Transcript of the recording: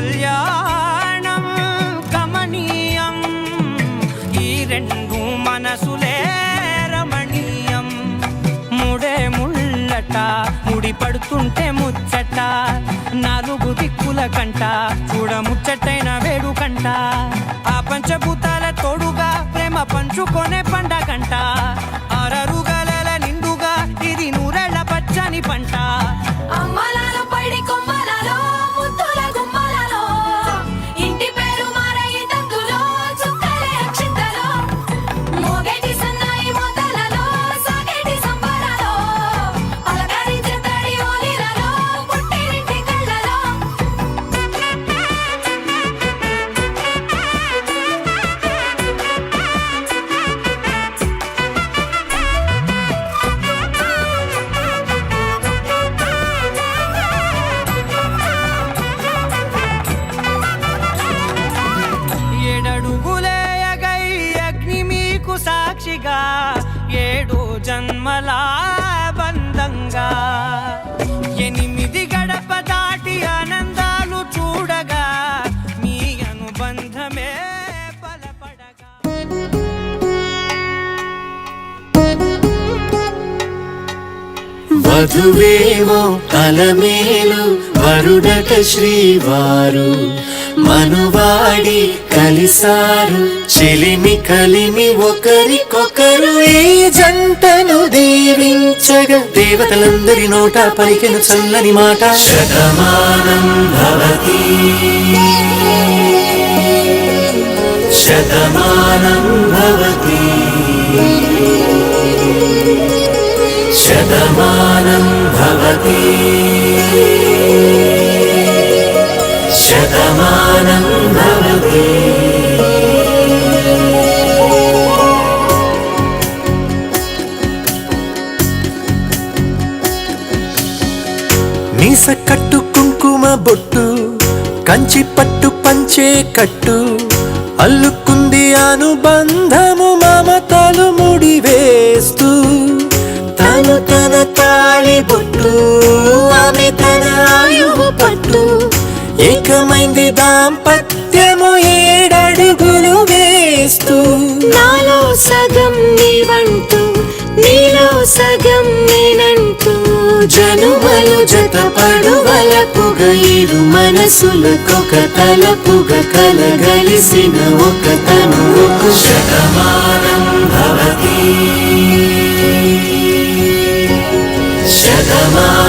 కళ్యాణం కమనీయం ఈ రెండు మనసులే రమణీయం ముడే ముళ్ళట ముడి పడుతుంటే ముచ్చట నాలుగు దిక్కుల కంట చూడ ముచ్చటైన వేడుకంట ఆ పంచభూతాల తోడుగా ప్రేమ పంచుకొనే పండగంట అరరుగల నిండుగా ఇది నూరెళ్ళ పచ్చని పంట సాక్షిగా 7 జన్మల బంధంగా 8 గడప దాటి ఆనందాలు చూడగా మీ అనుబంధమే బలపడగా వధువేమో అలమేలు వరుడట శ్రీవారు మనువాడి కలిసారు చెలిమి కలిమి ఒకరికొకరు ఈ జంటను దీవించగా దేవతలందరి నోట పలికెను చల్లని మాట శతమానం భవతి శతమానం భవతి శతమానం భవతి శతమానం భవతి మీస కట్టు కుంకుమ బొట్టు కంచి పట్టు పంచే కట్టు అల్లుకుంది అనుబంధము మమతలు ముడివేస్తూ తను తన తాళి బొట్టు ఆమె తన ఆయువు పట్టు ఏకమైంది దాంపత్యము 7 అడుగులు వేస్తూ నాలో సగం నీవంటూ నీలో సగం నేనంటూ జనుమలు జతపడువలపుగ ఇరు మనసులకొక తలపుగ కలగలిసిన ఒక తనువుకు శతమానం భవతి శతమానం